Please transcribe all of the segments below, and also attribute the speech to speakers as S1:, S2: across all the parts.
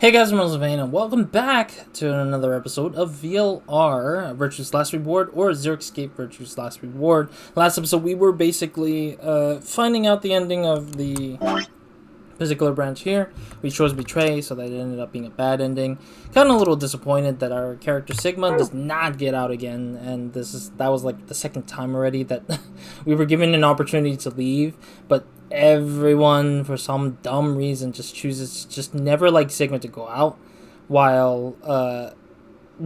S1: Hey guys, I'm RozaldVaneGAME and welcome back to another episode of VLR, Virtue's Last Reward, or Zero Escape Virtue's Last Reward. Last episode we were basically finding out the ending of the particular branch here. We chose Betray, so that it ended up being a bad ending. Kind of a little disappointed that our character Sigma does not get out again, and that was like the second time already that we were given an opportunity to leave, but everyone for some dumb reason just never like Sigma to go out, while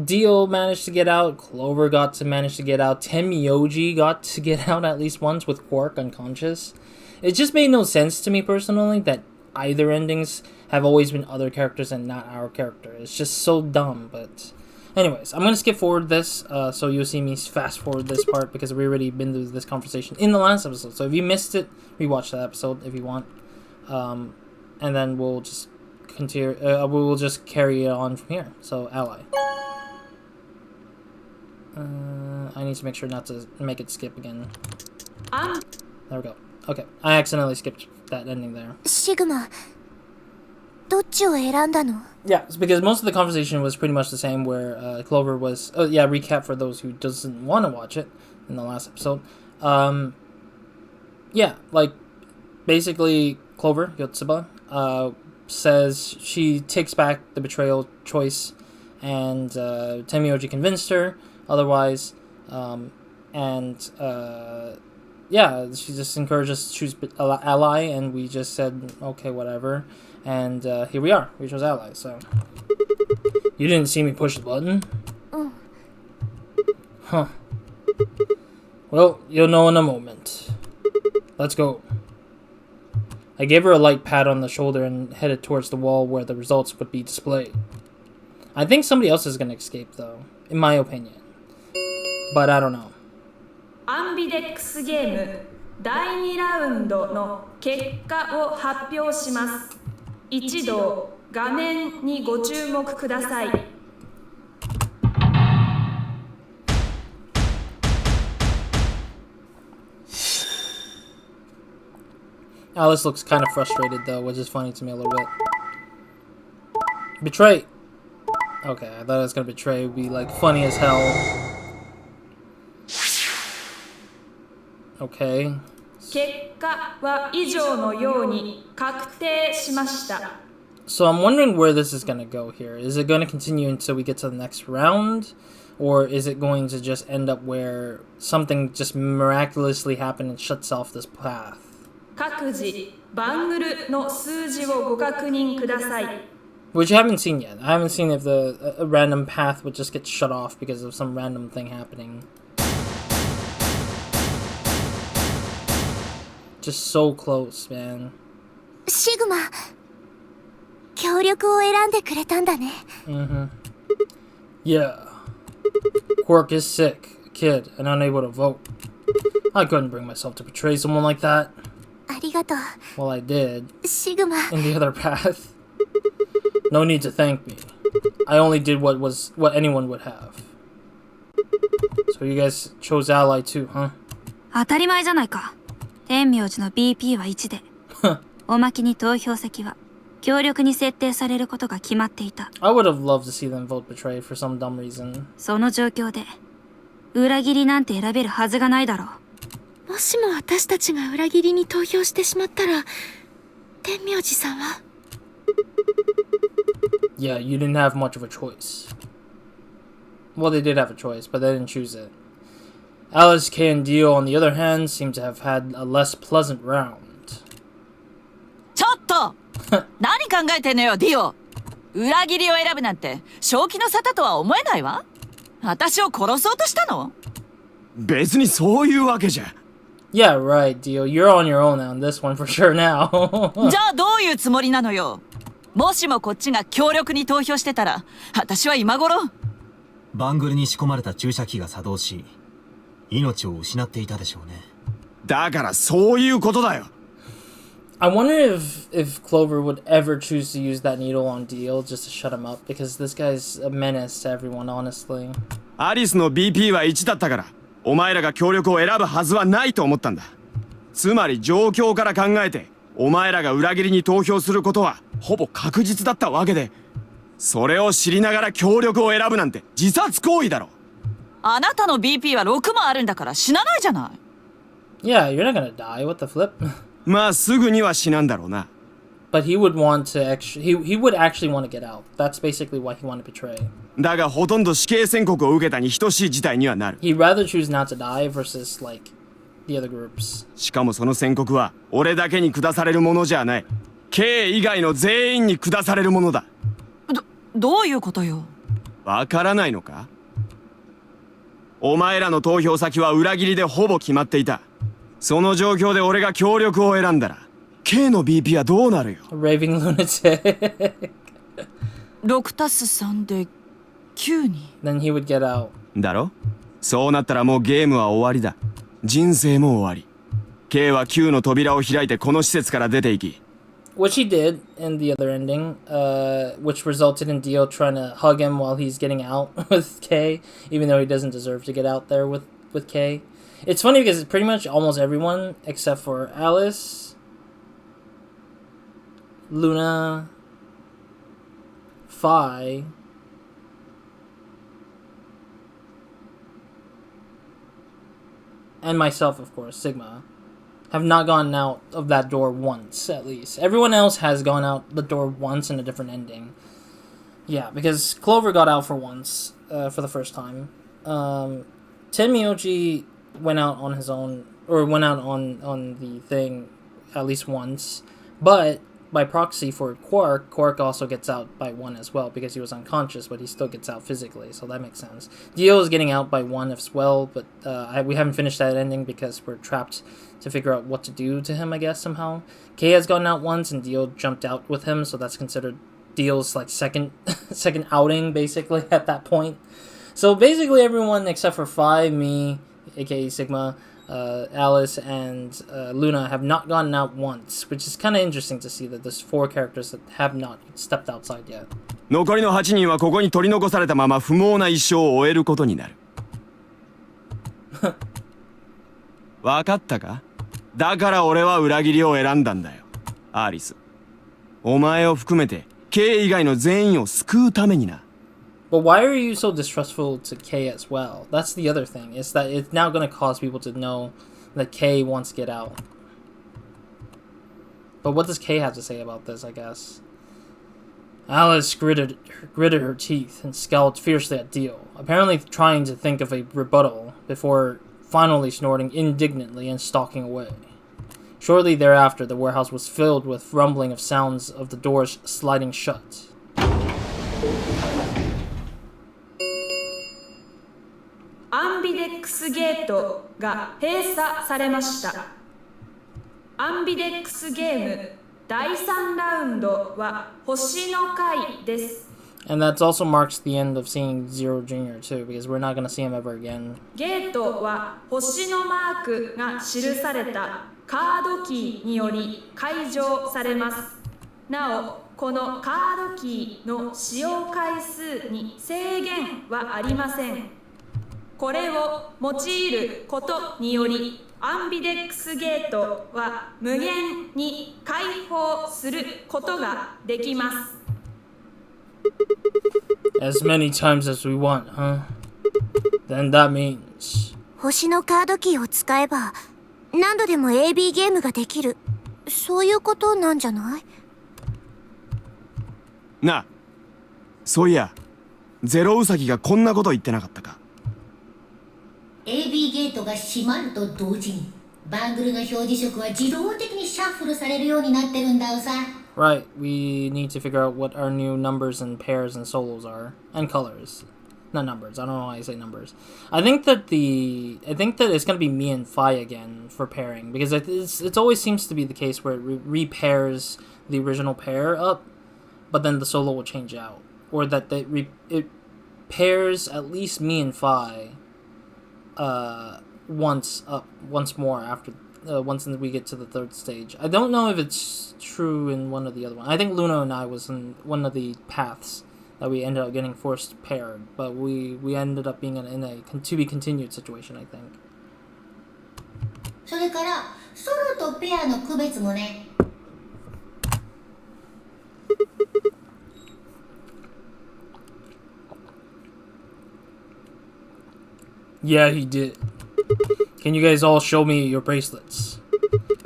S1: Dio managed to get out, Clover managed to get out, Tenmyoji got to get out at least once with Quark unconscious. It just made no sense to me personally that either endings have always been other characters and not our character. It's just so dumb. But anyways, I'm gonna skip forward this so you'll see me fast forward this part because we already been through this conversation in the last episode. So if you missed it, rewatch that episode if you want, and then we'll just continue. We will just carry it on from here. So Ally. I need to make sure not to make it skip again. There we go. Okay, I accidentally skipped that ending there.
S2: Sigma, どっちを選んだの?
S1: Yeah, it's because most of the conversation was pretty much the same where Clover was... recap for those who doesn't want to watch it in the last episode. Yeah, like, basically, Clover, Yotsuba, says she takes back the betrayal choice, and Tenmyoji convinced her otherwise, yeah, she just encouraged us to choose Ally, and we just said, okay, whatever. And here we are. We chose Ally, so... You didn't see me push the button? Huh. Well, you'll know in a moment. Let's go. I gave her a light pat on the shoulder and headed towards the wall where the results would be displayed. I think somebody else is gonna escape, though, in my opinion. But I don't know.
S3: アンビデックスゲーム第2ラウンドの結果を発表します。一同画面にご注目ください。
S1: Alice looks kind of frustrated though, which is funny to me a little bit. Betray! Okay, I thought it was gonna betray would be like funny as hell. Okay.
S3: 結果は以上のように確定しました。
S1: So I'm wondering where this is gonna go here. Is it gonna continue until we get to the next round? Or is it going to just end up where something just miraculously happened and shuts off this path?
S3: 各自バングルの数字をご確認ください。
S1: Which I haven't seen yet. I haven't seen if a random path would just get shut off because of some random thing happening. Just so close, man.
S2: Sigma, 協力を選んでくれたんだね。
S1: Yeah. Quark is sick, a kid, and unable to vote. I couldn't bring myself to betray someone like that.
S2: ありがとう。
S1: Well, I did.
S2: Sigma.
S1: In the other path. No need to thank me. I only did what anyone would have. So you guys chose Ally too, huh?
S4: 当たり前じゃないか。天名字の BP は1でおまけに投票席は強力に設定されることが決まっていた。
S1: I would have loved to see them vote betray for some dumb reason.
S4: その状況で裏切りなんて選べるはずがないだろう。
S2: もしも私たちが裏切りに投票してしまったら、天名字さんは
S1: Yeah, you didn't have much of a choice. Well, they did have a choice, but they didn't choose it. Alice, Kay, and Dio, on the other hand, seem to have had a less pleasant round.
S5: ちょっと何考えてんのよ、ディオ。裏切りを選ぶなんて正気の沙汰とは思えないわ。私を殺そうとしたの？
S6: 別にそういうわけじゃ。
S1: Yeah, right, Dio. You're on your own on this one for sure now.
S5: じゃあどういうつもりなのよ。もしもこっちが強力に投票してたら、私は今頃。
S7: バングルに仕込まれた注射器が作動し、命を失っていたでしょうね。
S6: だからそういうことだよ。
S1: I wonder if Clover would ever choose to use that needle on Dio just to shut him up, because this guy's a menace to everyone, honestly.
S6: アリスの BP は1だったから、お前らが協力を選ぶはずはないと思ったんだ。つまり状況から考えて、お前らが裏切りに投票することはほぼ確実だったわけで、それを知りながら協力を選ぶなんて自殺行為だろ。
S5: あなたの BP は6もあるんだから死なないじゃない。
S1: Yeah, you're not gonna die. What the flip?
S6: まあすぐには死なんだろうな。
S1: But he would want to he would actually want to get out. That's basically why he wanted to betray.
S6: だがほとんど死刑宣告を受けたに等しい事態にはなる。
S1: He'd rather choose not to die versus like the other groups.
S6: しかもその宣告は俺だけに下されるものじゃない。K以外の全員に下されるものだ。
S5: どういうことよ。
S6: わからないのか？お前らの投票先は裏切りでほぼ決まっていた。その状況で俺が協力を選んだら K の BP はどうなるよ。
S1: Raving lunatic.
S5: 6たす3で9に。
S1: Then he would get out.
S6: だろ？そうなったらもうゲームは終わりだ。人生も終わり。K は9の扉を開いてこの施設から出て行き。
S1: Which he did in the other ending, which resulted in Dio trying to hug him while he's getting out with K, even though he doesn't deserve to get out there with K. It's funny because pretty much almost everyone, except for Alice, Luna, Phi, and myself, of course, Sigma, have not gone out of that door once, at least. Everyone else has gone out the door once in a different ending. Yeah, because Clover got out for once, for the first time. Tenmyoji went out on his own, or went out on the thing at least once. But by proxy for Quark also gets out by one as well, because he was unconscious, but he still gets out physically, so that makes sense. Dio is getting out by one as well, but we haven't finished that ending because we're trapped to figure out what to do to him, I guess, somehow. K has gone out once, and Dio jumped out with him, so that's considered Dio's, like, second outing, basically, at that point. So basically everyone except for Phi, me, aka Sigma, Alice, and Luna have not gone out once, which is kind of interesting to see that there's 4 characters that have not stepped outside yet.
S6: 残りの8人はここに取り残されたまま不毛な一生を終えることになる。わかったか？だから俺は裏切りを選んだんだよ。アリス。お前を含めて K 以外の全員を救うためにな。
S1: But why are you so distrustful to K as well? That's the other thing, is that it's now going to cause people to know that K wants to get out. But what does K have to say about this, I guess? Alice gritted her teeth and scowled fiercely at Dio, apparently trying to think of a rebuttal before finally snorting indignantly and stalking away. Shortly thereafter, the warehouse was filled with rumbling of sounds of the doors sliding shut.
S3: Ambidex ゲートが閉鎖されました。アンビデックスゲーム第3ラウンドは星の回です。
S1: And that also marks the end of seeing Zero Jr. too, because we're not going to see him ever again.
S3: ゲートは星のマークが記されたカードキーにより解除されます。なお、このカードキーの使用回数に制限はありません。これを用いることにより、アンビデックスゲートは無限に開放することができます。
S1: As many times as we want, huh? Then that means...
S2: 星のカードキーを使えば、何度でも AB ゲームができる。そういうことなんじゃない？
S6: なあ、そういや、ゼロウサギがこんなこと言ってなかったか。
S8: AB ゲートが閉まると同時にバングルの表示色は自動的にシャッフルされるようになってるんだよさ。
S1: Right, we need to figure out what our new numbers and pairs and solos are. And colors. Not numbers, I don't know why I say numbers. I think that it's going to be me and Phi again for pairing, because it always seems to be the case where it repairs the original pair up, but then the solo will change out. Or that it pairs at least me and Phi once more after once we get to the 3rd stage. I don't know if it's true in one or the other one. I think Luna and I was in one of the paths that we ended up getting forced paired, but we ended up being in a to be continued situation, I think.
S8: それからソロとペアの区別もね。
S1: Yeah, he did. Can you guys all show me your bracelets?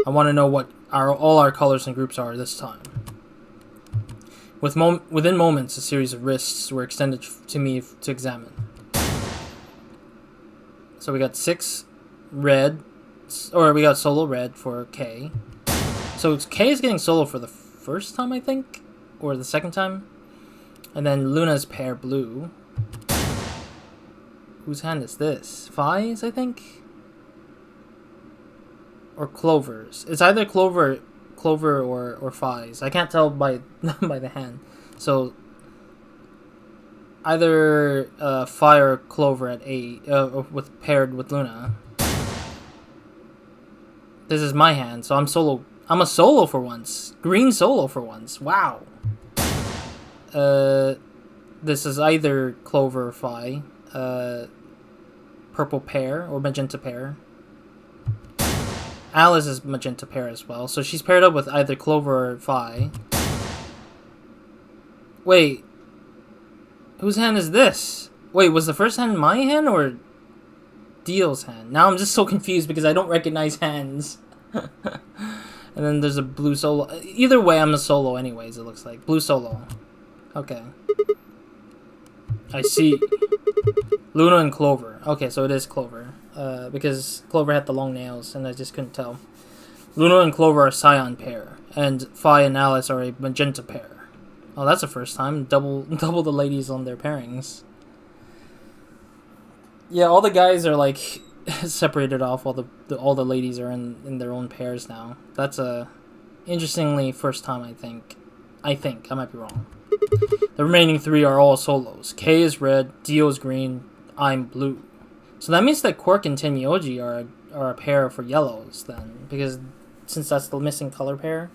S1: I want to know what all our colors and groups are this time. Within moments, a series of wrists were extended to me to examine. So we got 6 red, or we got solo red for K. So K is getting solo for the first time, I think, or the second time. And then Luna's pair blue. Whose hand is this? Fi's, I think? Or Clover's. It's either Clover or Fi's. I can't tell by by the hand. So either Fi or Clover at 8 paired with Luna. This is my hand, so I'm solo. I'm a solo for once. Green solo for once. Wow. This is either Clover or Fi. Purple pair or magenta pair. Alice is magenta pair as well, so she's paired up with either Clover or Fi. Wait, whose hand is this? Wait, was the first hand my hand or Dio's hand? Now I'm just so confused because I don't recognize hands. And then there's a blue solo. Either way, I'm a solo anyways, it looks like. Blue solo. Okay. I see. Luna and Clover. Okay, so it is Clover. Because Clover had the long nails, and I just couldn't tell. Luna and Clover are Scion pair, and Fi and Alice are a magenta pair. Oh, that's the first time. Double the ladies on their pairings. Yeah, all the guys are like separated off, while all the ladies are in their own pairs now. That's a interestingly first time, I think. I might be wrong. The remaining 3 are all solos. K is red, Dio is green, I'm blue. So that means that Quark and Tenmyoji are a pair for yellows then, because since that's the missing color pair.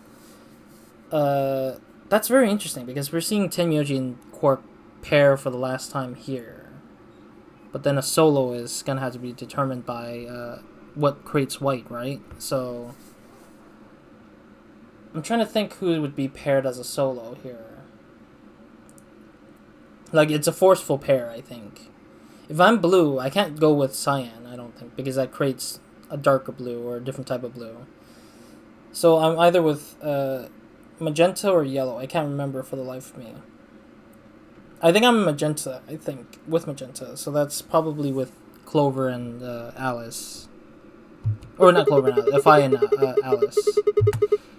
S1: That's very interesting because we're seeing Tenmyoji and Quark pair for the last time here. But then a solo is gonna have to be determined by what creates white, right? So I'm trying to think who would be paired as a solo here. Like, it's a forceful pair, I think. If I'm blue, I can't go with cyan, I don't think, because that creates a darker blue or a different type of blue. So I'm either with magenta or yellow. I can't remember for the life of me. I think I'm magenta, with magenta. So that's probably with Clover and Alice. Or not Clover and Alice, Fi and Alice.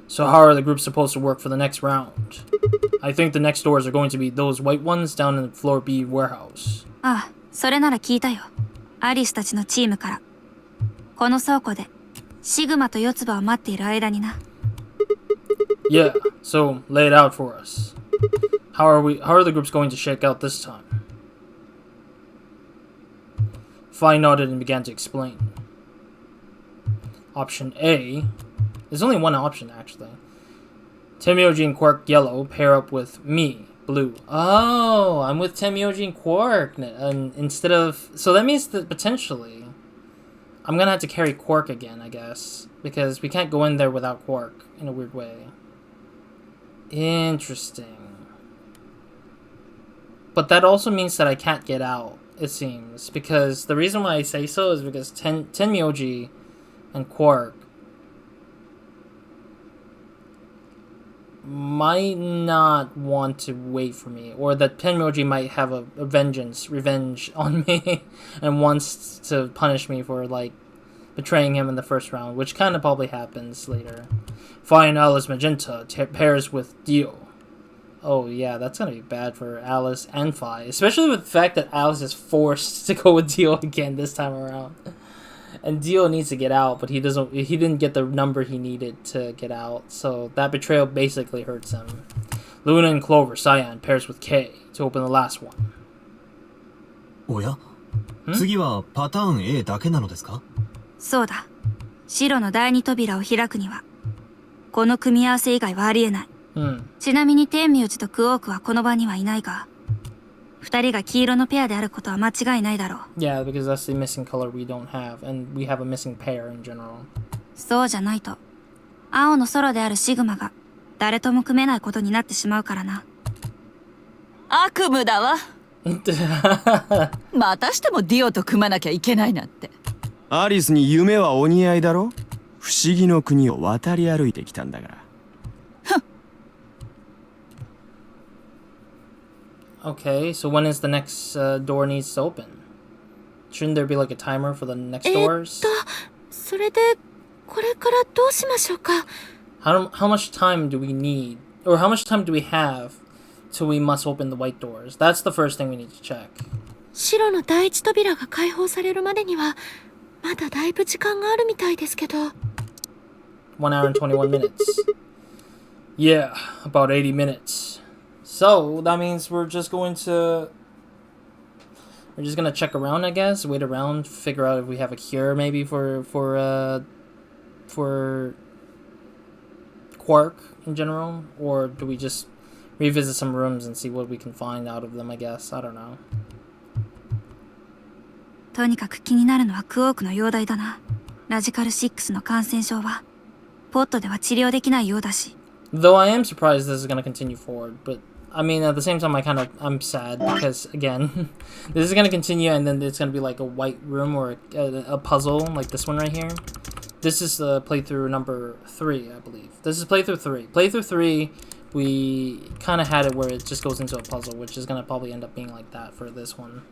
S1: So how are the groups supposed to work for the next round? I think the next doors are going to be those white ones down in floor B warehouse.
S4: ああ、それなら聞いたよ。アリスたちのチームから。この倉庫でシグマと四つ葉を待っている間にな。
S1: Yeah, so lay it out for us. How are the groups going to shake out this time? Fi nodded and began to explain. Option A. There's only one option, actually. Tenmyoji and Quark yellow pair up with me, blue. Oh, I'm with Tenmyoji and Quark. Instead of... So that means that potentially I'm going to have to carry Quark again, I guess. Because we can't go in there without Quark in a weird way. Interesting. But that also means that I can't get out, it seems. Because the reason why I say so is because Tenmyoji and Quark might not want to wait for me, or that Tenmyoji might have a revenge on me and wants to punish me for like betraying him in the first round, which kind of probably happens later. Fi and Alice magenta pairs with Dio. Oh yeah, that's gonna be bad for Alice and Fi, especially with the fact that Alice is forced to go with Dio again this time around. And Dio needs to get out, but he didn't get the number he needed to get out, so that betrayal basically hurts him. Luna and Clover, Cyan, pairs with K to open the last one.
S7: おや、次はパターン A だけなのですか？
S4: そうだ。白の第二扉を開くには、この組み合わせ以外はありえない。ちなみに天明寺とクオークはこの場にはいないが、二人が黄色のペアであることは間違いないだろう。
S1: Yeah, because that's the missing color we don't have, and we have a missing pair in general.
S4: そうじゃないと、青のソロであるシグマが誰とも組めないことになってしまうからな。
S5: 悪夢だわ。またしてもディオと組まなきゃいけないなんて。
S6: アリスに夢はお似合いだろ。不思議の国を渡り歩いてきたんだから。
S1: Okay, so when is the next door needs to open? Shouldn't there be like a timer for the next doors?
S2: それでこれからどうしましょうか。
S1: How much time do we need, or how much time do we have till we must open the white doors? That's the first thing we need to check.
S2: 白の第一扉が開放されるまでにはまだだいぶ時間があるみたいですけど。
S1: 1 hour and 21 minutes. Yeah, about 80 minutes. So that means we're just gonna check around, I guess, wait around, figure out if we have a cure maybe for Quark in general, or do we just revisit some rooms and see what we can find out of them, I guess. I don't know.
S4: とにかく気になるのはクオークの容体だな。ラジカル6の感染症はポットでは治療できないようだし。
S1: Though I am surprised this is going to continue forward, but I mean, at the same time, I'm sad because, again, this is going to continue and then it's going to be like a white room or a puzzle like this one right here. This is playthrough number 3, I believe. This is playthrough 3. Playthrough 3, we kind of had it where it just goes into a puzzle, which is going to probably end up being like that for this one.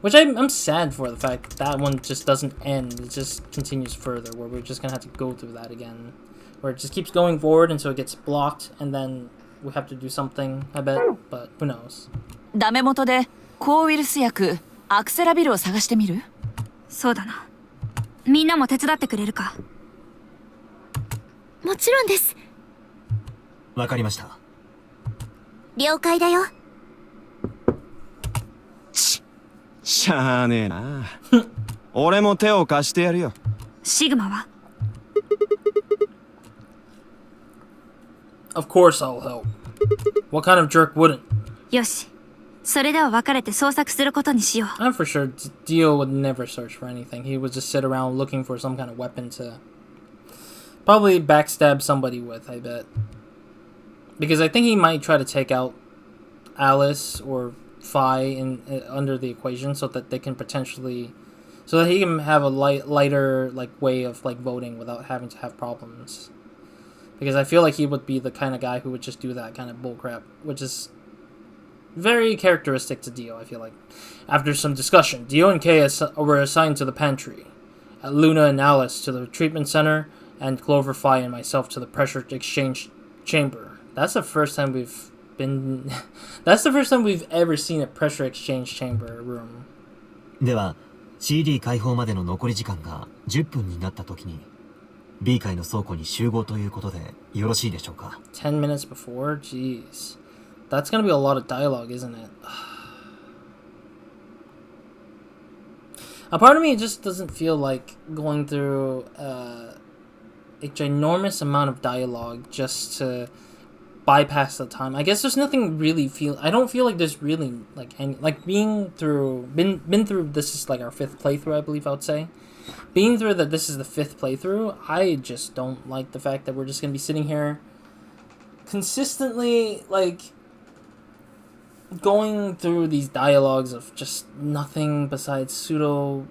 S1: Which I'm sad for the fact that one just doesn't end. It just continues further, where we're just going to have to go through that again. Where it just keeps going forward until it gets blocked, and then we have to do something, I bet, but who knows.
S5: ダメ元で抗ウイルス薬アクセラビルを探してみる？
S4: そうだな。みんなも手伝ってくれるか？
S2: もちろんです。
S7: わかりました。
S2: 了解だよ。
S6: しゃあねえな。俺も手を貸してやるよ。
S4: シグマは？
S1: Of course I'll help. What kind of jerk wouldn't?
S4: よし。それでは別れて捜索することにしよう。
S1: I'm for sure Dio would never search for anything. He would just sit around looking for some kind of weapon to probably backstab somebody with, I bet. Because I think he might try to take out Alice or Phi under the equation so that they can potentially, so that he can have a lighter like way of like voting without having to have problems. Because I feel like he would be the kind of guy who would just do that kind of bullcrap, which is very characteristic to Dio, I feel like. After some discussion, Dio and Kay were assigned to the pantry, Luna and Alice to the treatment center, and Clover, Phi, and myself to the pressure exchange chamber. That's the first time we've been... That's the first time we've ever seen a pressure exchange chamber room.
S7: では CD 開放までの残り時間が10分になった時に B 階の倉庫に集合ということでよろしいでしょうか。
S1: 10 minutes before? Jeez. That's gonna be a lot of dialogue, isn't it? A part of me just doesn't feel like going through a ginormous amount of dialogue just to bypass the time. I guess there's nothing really I don't feel like there's really like any, like been through this is like our 5th playthrough, I believe I would say. Being through that this is the 5th playthrough, I just don't like the fact that we're just gonna be sitting here consistently like going through these dialogues of just nothing besides pseudo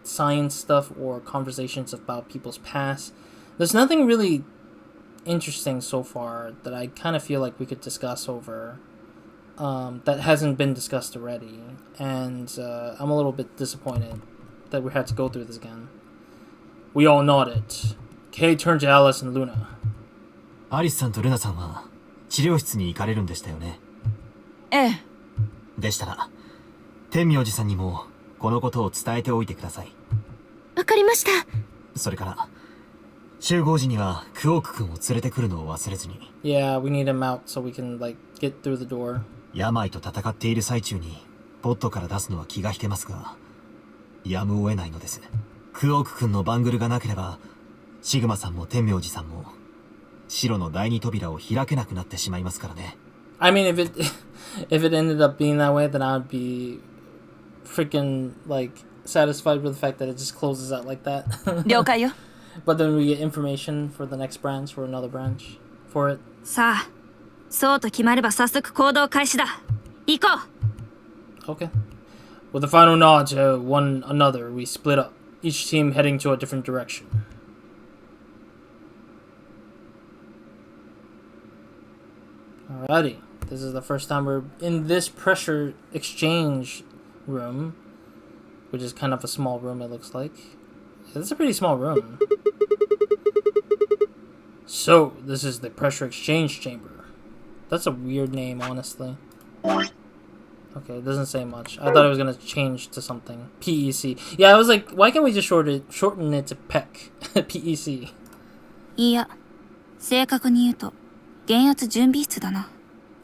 S1: science stuff or conversations about people's past. There's nothing really interesting so far that I kind of feel like we could discuss over that hasn't been discussed already, and I'm a little bit disappointed that we had to go through this again. We all nodded. Kay turned to Alice and Luna.
S7: アリスさんとルナさんは治療室に行かれるんでしたよね。
S5: ええ。
S7: でしたら天明寺さんにもこのことを伝えておいてください。
S2: わかりました。
S7: それから集合時にはクオーク君を連れてくるのを忘れずに。
S1: Yeah, we need him out so we can like get through the door.
S7: 病と戦っている最中にポットから出すのは気が引けますが、やむを得ないのです。クオーク君のバングルがなければシグマさんも天明寺さんも白の第二扉を開けなくなってしまいますからね。
S1: I mean, if it ended up being that way, then I would be freaking like satisfied with the fact that it just closes out like that.
S5: 了解よ。
S1: But then we get information for the next branch, for another branch, for it.
S4: さあ、そうと決まれば早速行動開始だ。行こう。
S1: Okay. With a final nod to one another, we split up, each team heading to a different direction. Alrighty. This is the first time we're in this pressure exchange room, which is kind of a small room, it looks like. Yeah, this is a pretty small room. So, this is the pressure exchange chamber. That's a weird name, honestly. Okay, it doesn't say much. I thought it was gonna change to something. PEC. Yeah, I was like, why can't we just shorten it to PEC? PEC.
S4: いや、正確に言うと、減圧準備室だな。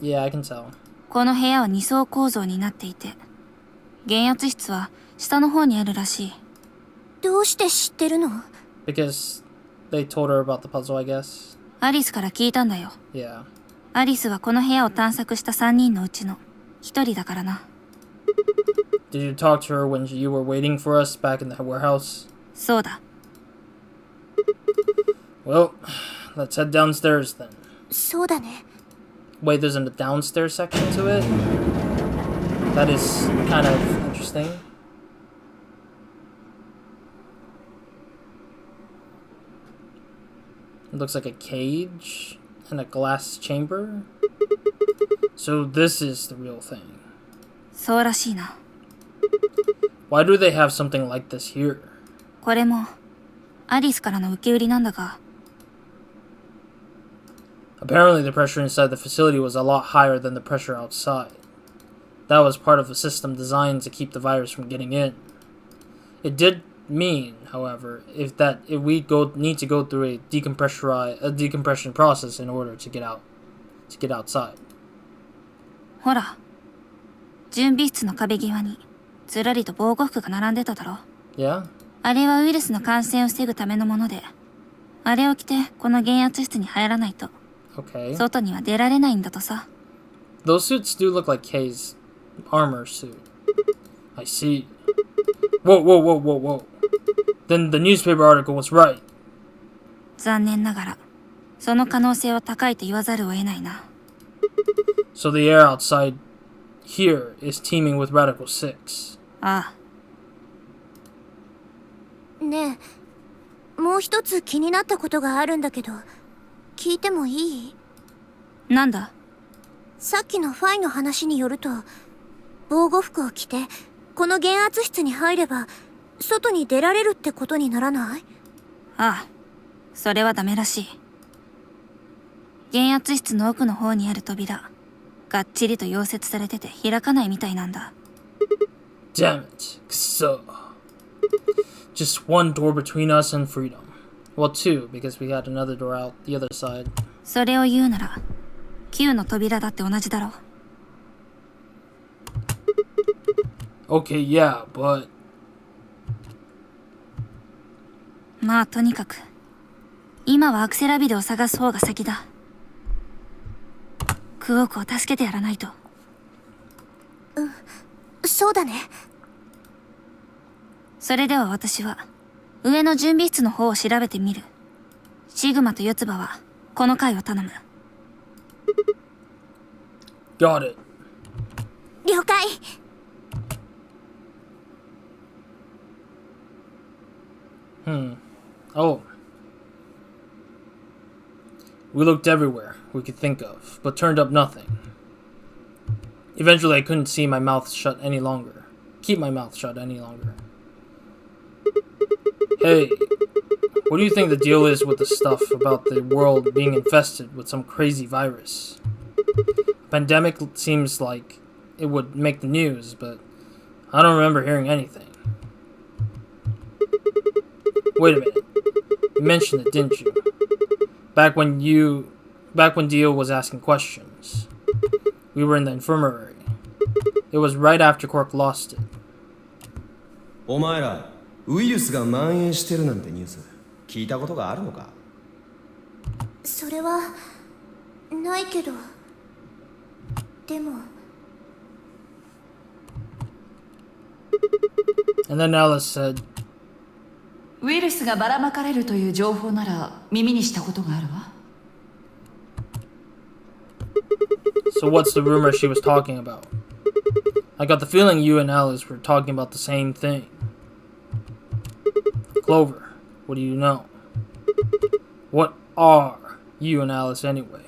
S1: Yeah, I can tell.
S4: この部屋は2層構造になっていて、減圧室は下の方にあるらしい。
S2: どうして知ってるの？
S1: Because they told her about the puzzle, I guess.
S4: アリスから聞いたんだよ。
S1: Yeah.
S4: アリスはこの部屋を探索した3人のうちの1人だからな。
S1: Did you talk to her when you were waiting for us back in the warehouse?
S4: そうだ。
S1: Well, let's head downstairs then.
S2: そうだね。
S1: Wait, there's a downstairs section to it? That is kind of interesting. It looks like a cage and a glass chamber. So this is the real thing.
S4: そうらしいな。
S1: Why do they have something like this here?
S4: これもアリスからの受け売りなんだが。
S1: Apparently the pressure inside the facility was a lot higher than the pressure outside. That was part of a system designed to keep the virus from getting in. It did mean, however, if we need to go through a decompression process in order to get outside.
S4: ほら、準備室の壁際にずらりと防護服が並んでただろ。
S1: Yeah?
S4: あれはウイルスの感染を防ぐためのもので、あれを着てこの減圧室に入らないと、
S1: Okay.
S4: 外には出られないんだとさ。
S1: Those suits do look like Kay's armor suit. I see. Whoa. Then the newspaper article was right.
S4: 残念ながら、その可能性は高いと言わざるを得ないな。
S1: So the air outside here is teeming with Radical 6.
S4: あ
S2: あ。ねえ、もう一つ気になったことがあるんだけど、聞いてもいい？
S4: なんだ？
S2: さっきのファイの話によると、防護服を着てこの減圧室に入れば外に出られるってことにならない？
S4: ああ、それはダメらしい。減圧室の奥の方にある扉、がっちりと溶接されてて開かないみたいなんだ。
S1: Damn it. So, just one door between us and freedom. Well, two, because we had another door out the other side.
S4: それを言うなら、9の扉だって同じだろ。
S1: Okay, yeah, but...
S4: まあとにかく、今はアクセラビルを探す方が先だ。クオークを助けてやらないと。
S2: そうだね。
S4: それでは私は上の準備室の方を調べてみる。シグマと四つ葉はこの回を頼む。
S1: Got it.
S2: 了解。
S1: Oh. We looked everywhere we could think of, but turned up nothing. Eventually, I couldn't keep my mouth shut any longer. Hey, what do you think the deal is with the stuff about the world being infested with some crazy virus? Pandemic seems like it would make the news, but I don't remember hearing anything. Wait a minute. You mentioned it, didn't you? Back when Dio was asking questions. We were in the infirmary. It was right after Cork lost it.
S9: お前ら、ウイルスが蔓延してるなんてニュース聞いたことがあるのか？
S2: それはないけど、でも。
S1: And then Alice said,
S5: ウイルスがばらまかれるという情報なら耳にしたことがあるわ。
S1: So what's the rumor she was talking about? I got the feeling you and Alice were talking about the same thing. Clover, what do you know? What are you and Alice anyway?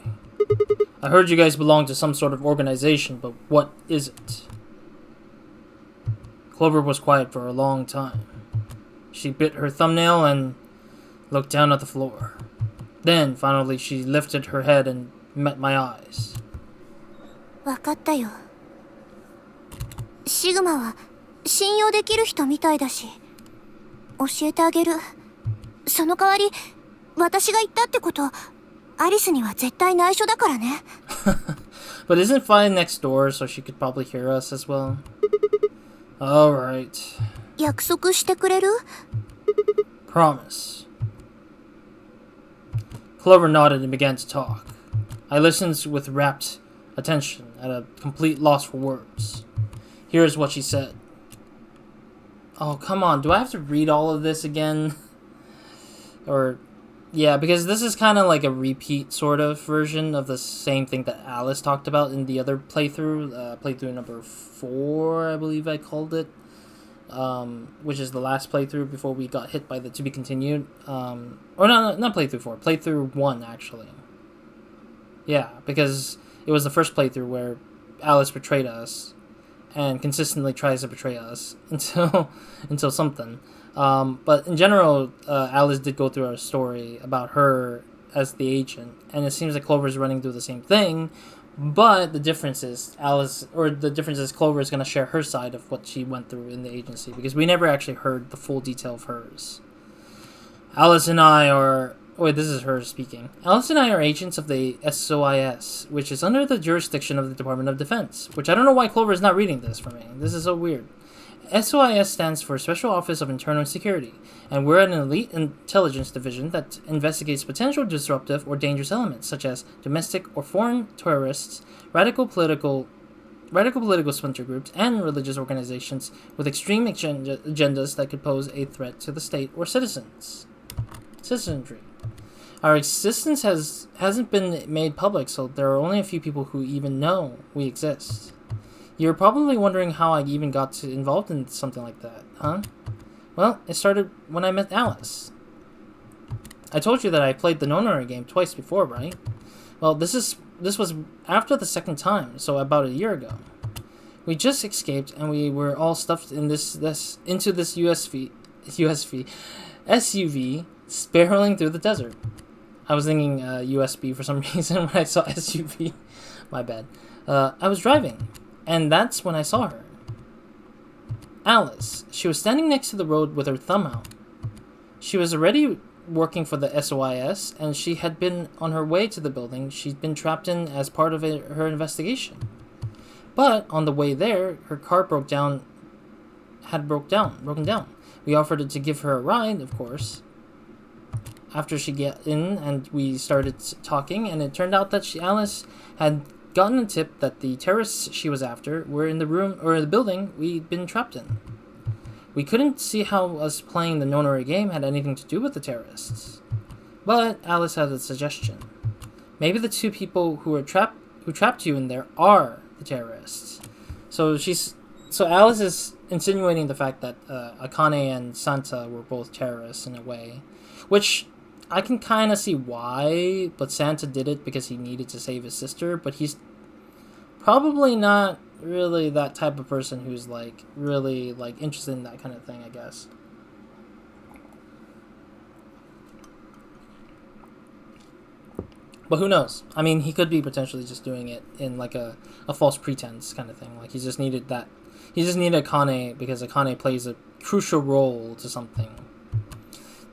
S1: I heard you guys belong to some sort of organization, but what is it? Clover was quiet for a long time. She bit her thumbnail and looked down at the floor. Then, finally, she lifted her head and met my eyes.
S2: わかったよ。シグマは信用できる人みたいだし、教えてあげる。その代わり、私が言ったってこと、アリスには絶対内緒だからね。
S1: But isn't Fine next door, so she could probably hear us as well? Alright.
S2: 約束してくれる？
S1: Promise. Clover nodded and began to talk. I listened with rapt attention, at a complete loss for words. Here's what she said. Oh, come on. Do I have to read all of this again? Or... yeah, because this is kind of like a repeat sort of version of the same thing that Alice talked about in the other playthrough. Playthrough number 4, I believe I called it. Which is the last playthrough before we got hit by the to be continued. Or not playthrough 4. Playthrough 1, actually. Yeah, because it was the first playthrough where Alice betrayed us. And consistently tries to betray us until something. But in general, Alice did go through a story about her as the agent, and it seems like Clover's running through the same thing. But the difference is Clover is going to share her side of what she went through in the agency, because we never actually heard the full detail of hers. Alice and I are... wait, this is her speaking. Alice and I are agents of the SOIS, which is under the jurisdiction of the Department of Defense. Which I don't know why Clover is not reading this for me. This is so weird. SOIS stands for Special Office of Internal Security, and we're an elite intelligence division that investigates potential disruptive or dangerous elements, such as domestic or foreign terrorists, radical political splinter groups, and religious organizations with extreme agendas that could pose a threat to the state or citizenry. Our existence hasn't been made public, so there are only a few people who even know we exist. You're probably wondering how I even got involved in something like that, huh? Well, it started when I met Alice. I told you that I played the no-no game twice before, right? Well, this was after the second time, so about a year ago. We just escaped, and we were all stuffed in into this SUV, spiraling through the desert. I was thinking USB for some reason when I saw SUV. My bad. I was driving. And that's when I saw her. Alice. She was standing next to the road with her thumb out. She was already working for the SOIS, and she had been on her way to the building she'd been trapped in as part of her investigation. But on the way there, her car broken down. We offered to give her a ride, of course. After she got in, and we started talking, and it turned out that Alice had gotten a tip that the terrorists she was after were in the room or the building we'd been trapped in. We couldn't see how us playing the no-no game had anything to do with the terrorists. But Alice had a suggestion. Maybe the two people who trapped you in there are the terrorists. So Alice is insinuating the fact that Akane and Santa were both terrorists in a way, which I can kind of see why, but Santa did it because he needed to save his sister, but he's probably not really that type of person who's really interested in that kind of thing, I guess. But who knows? I mean, he could be potentially just doing it in a false pretense kind of thing. He just needed Akane because Akane plays a crucial role to something.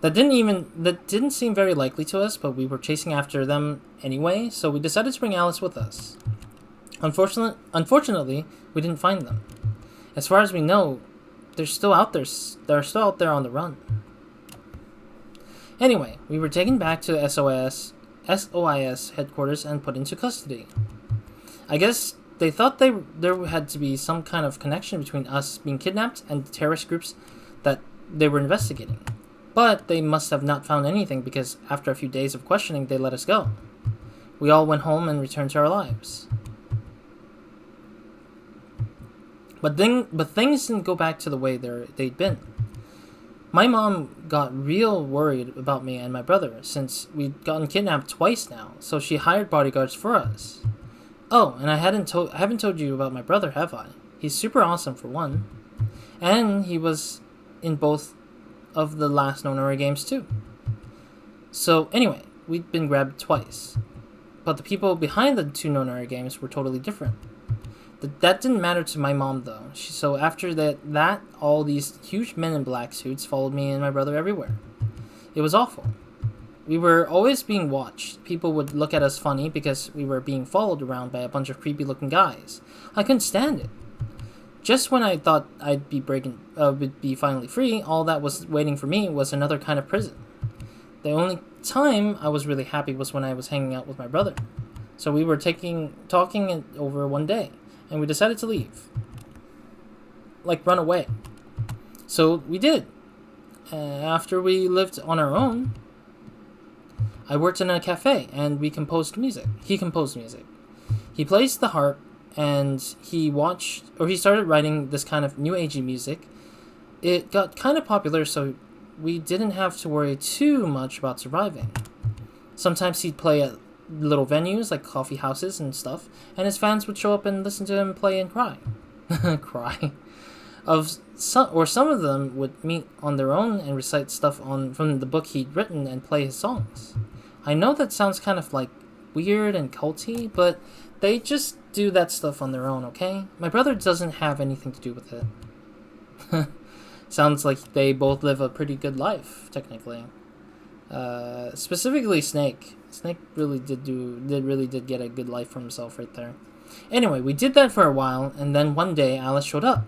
S1: That didn't seem very likely to us, but we were chasing after them anyway, so we decided to bring Alice with us. Unfortunately, we didn't find them. As far as we know, they're still out there on the run. Anyway, we were taken back to SOIS headquarters and put into custody. I guess they thought there had to be some kind of connection between us being kidnapped and the terrorist groups that they were investigating. But they must have not found anything because after a few days of questioning, they let us go. We all went home and returned to our lives. But things didn't go back to the way they'd been. My mom got real worried about me and my brother since we'd gotten kidnapped twice now, so she hired bodyguards for us. Oh, and I haven't told you about my brother, have I? He's super awesome for one. And he was in both of the last No Nori games too. So anyway, we'd been grabbed twice. But the people behind the 2 No Nori games were totally different. That didn't matter to my mom though. So after that, all these huge men in black suits followed me and my brother everywhere. It was awful. We were always being watched. People would look at us funny because we were being followed around by a bunch of creepy looking guys. I couldn't stand it. Just when I thought I'd be would be finally free, all that was waiting for me was another kind of prison. The only time I was really happy was when I was hanging out with my brother. So we were talking it over one day, and we decided to leave. Like, run away. So we did. After we lived on our own, I worked in a cafe, and we composed music. He composed music. He plays the harp, and he started writing this kind of new agey music. It got kind of popular, so we didn't have to worry too much about surviving. Sometimes he'd play at little venues like coffee houses and stuff, and his fans would show up and listen to him play and cry. Cry. Some of them would meet on their own and recite stuff from the book he'd written and play his songs. I know that sounds kind of like weird and culty, but they just do that stuff on their own, okay? My brother doesn't have anything to do with it. Sounds like they both live a pretty good life, technically. Specifically Snake. Snake really did get a good life for himself right there. Anyway, we did that for a while, and then one day Alice showed up.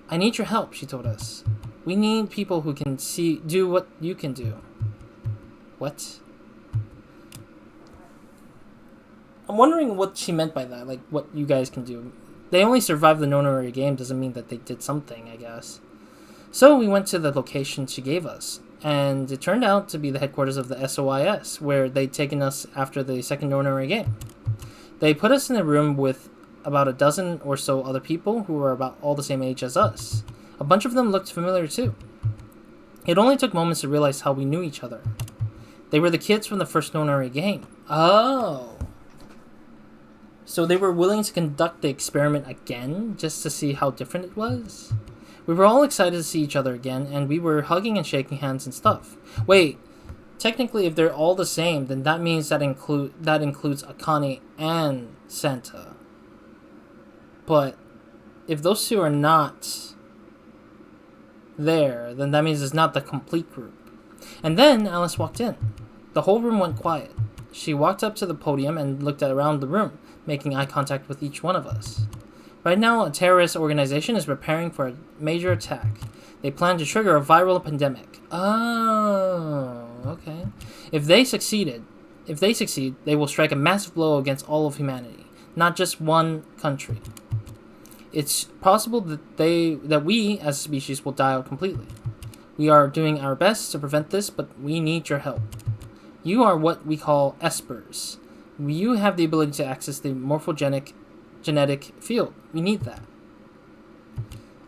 S1: I need your help, she told us. We need people who can do what you can do. What? I'm wondering what she meant by that, like what you guys can do. They only survived the No Nori game doesn't mean that they did something, I guess. So we went to the location she gave us, and it turned out to be the headquarters of the SOIS, where they'd taken us after the second No Nori game. They put us in a room with about a dozen or so other people who were about all the same age as us. A bunch of them looked familiar too. It only took moments to realize how we knew each other. They were the kids from the first No Nori game. Oh. So they were willing to conduct the experiment again, just to see how different it was? We were all excited to see each other again, and we were hugging and shaking hands and stuff. Wait, technically if they're all the same, then that means that includes Akane and Santa. But if those two are not there, then that means it's not the complete group. And then Alice walked in. The whole room went quiet. She walked up to the podium and looked around the room, making eye contact with each one of us. Right now, a terrorist organization is preparing for a major attack. They plan to trigger a viral pandemic. Oh, okay. If they succeed, they will strike a massive blow against all of humanity, not just one country. It's possible that we, as a species, will die out completely. We are doing our best to prevent this, but we need your help. You are what we call espers. You have the ability to access the morphogenic genetic field. We need that.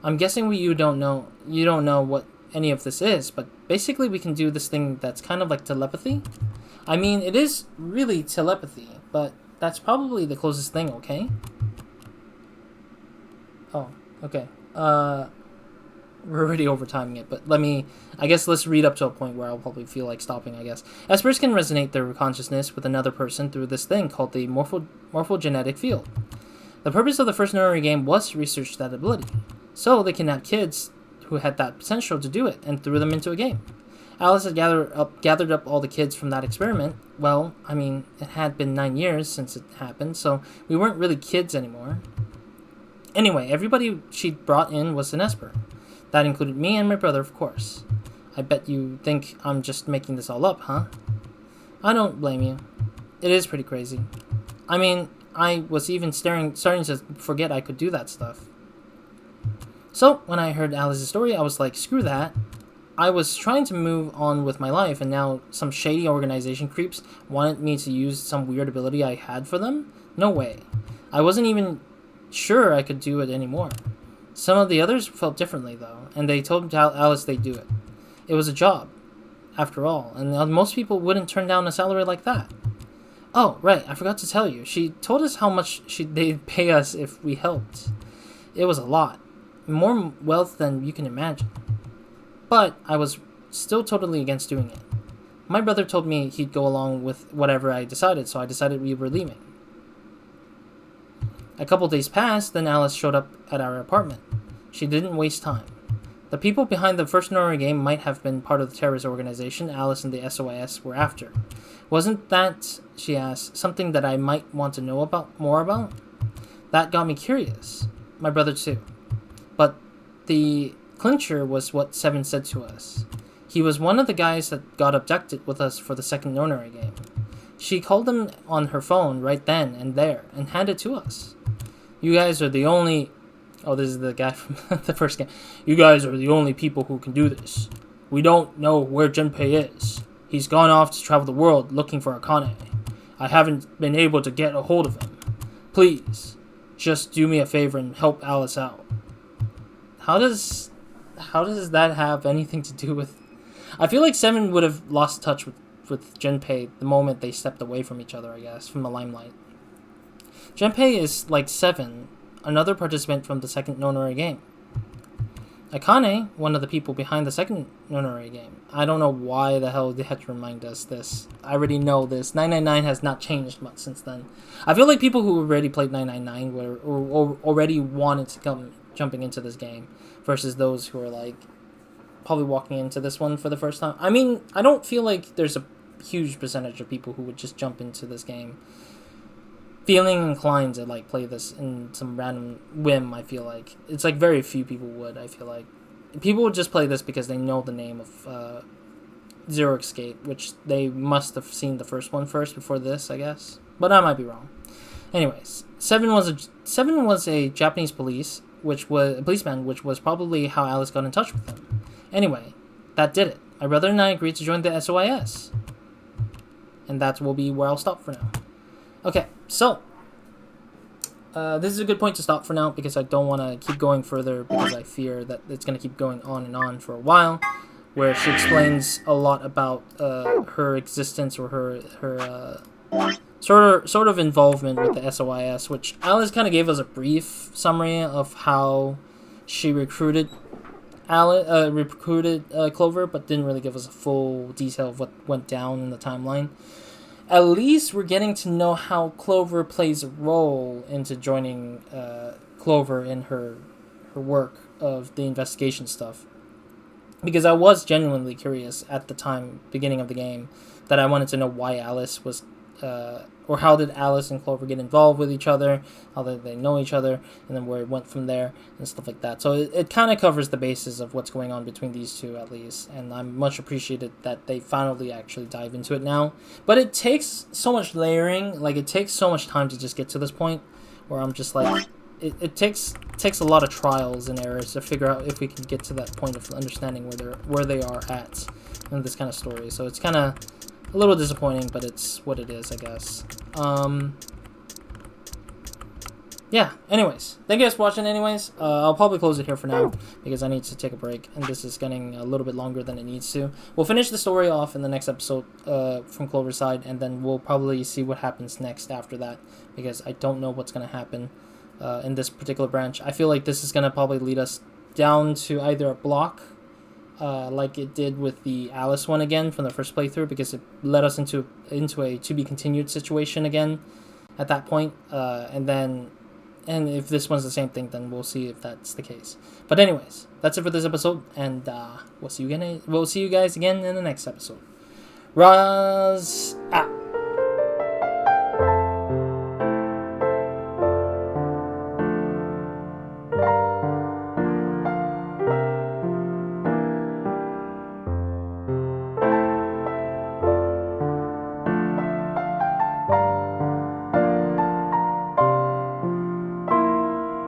S1: I'm guessing you don't know what any of this is, but basically we can do this thing that's kind of like telepathy. I mean, it is really telepathy, but that's probably the closest thing, okay? Oh, okay. We're already overtiming it, but let's read up to a point where I'll probably feel like stopping, I guess. Espers can resonate their consciousness with another person through this thing called the morphogenetic field. The purpose of the first No Nori game was to research that ability. So they kidnapped kids who had that potential to do it and threw them into a game. Alice had gathered up all the kids from that experiment. Well, I mean, it had been 9 years since it happened, so we weren't really kids anymore. Anyway, everybody she'd brought in was an Esper. That included me and my brother, of course. I bet you think I'm just making this all up, huh? I don't blame you. It is pretty crazy. I mean, I was even starting to forget I could do that stuff. So, when I heard Alice's story, I was like, screw that. I was trying to move on with my life, and now some shady organization creeps wanted me to use some weird ability I had for them? No way. I wasn't even sure I could do it anymore. Some of the others felt differently, though, and they told Alice they'd do it. It was a job, after all, and most people wouldn't turn down a salary like that. Oh, right, I forgot to tell you. She told us how much they'd pay us if we helped. It was a lot. More wealth than you can imagine. But I was still totally against doing it. My brother told me he'd go along with whatever I decided, so I decided we were leaving. A couple days passed, then Alice showed up at our apartment. She didn't waste time. The people behind the first Nora game might have been part of the terrorist organization Alice and the SOIS were after. Wasn't that, she asked, something that I might want to know more about? That got me curious. My brother too. But the clincher was what Seven said to us. He was one of the guys that got abducted with us for the second Nora game. She called him on her phone right then and there and handed it to us. You guys are the only... Oh, this is the guy from the first game. You guys are the only people who can do this. We don't know where Junpei is. He's gone off to travel the world looking for Akane. I haven't been able to get a hold of him. Please, just do me a favor and help Alice out. How does that have anything to do with... I feel like Seven would have lost touch with Junpei the moment they stepped away from each other, I guess, from the limelight. Junpei is like Seven, another participant from the second Nonori game. Akane, one of the people behind the second Nonori game. I don't know why the hell they had to remind us this. I already know this. 999 has not changed much since then. I feel like people who already played 999 were or already wanted to come jumping into this game versus those who are like probably walking into this one for the first time. I mean, I don't feel like there's a huge percentage of people who would just jump into this game feeling inclined to like play this in some random whim. I feel like it's like very few people would. I feel like people would just play this because they know the name of Zero Escape, which they must have seen the first one first before this, I guess, but I might be wrong. Anyways, Seven was a Japanese policeman, which was probably how Alice got in touch with him. Anyway, that did it. My brother and I agreed to join the SOIS, and that will be where I'll stop for now. Okay, so this is a good point to stop for now because I don't want to keep going further because I fear that it's going to keep going on and on for a while, where she explains a lot about her existence or her sort of involvement with the SOIS, which Alice kind of gave us a brief summary of how she recruited Clover, but didn't really give us a full detail of what went down in the timeline. At least we're getting to know how Clover plays a role into joining Clover in her work of the investigation stuff. Because I was genuinely curious at the beginning of the game, that I wanted to know why Alice was, or how did Alice and Clover get involved with each other, how did they know each other, and then where it went from there, and stuff like that. So it kind of covers the basis of what's going on between these two, at least, and I'm much appreciated that they finally actually dive into it now. But it takes so much layering, like it takes so much time to just get to this point, where I'm just like, it takes a lot of trials and errors to figure out if we can get to that point of understanding where they are at in this kind of story. So it's kind of a little disappointing, but it's what it is, I guess. Yeah, anyways, thank you guys for watching anyways. I'll probably close it here for now because I need to take a break, and this is getting a little bit longer than it needs to. We'll finish the story off in the next episode from Clover's side, and then we'll probably see what happens next after that, because I don't know what's going to happen in this particular branch. I feel like this is going to probably lead us down to either a block, like it did with the Alice one again from the first playthrough, because it led us into a to-be-continued situation again at that point, and if this one's the same thing, then we'll see if that's the case. But anyways, that's it for this episode, and we'll see you guys again in the next episode. Roz out.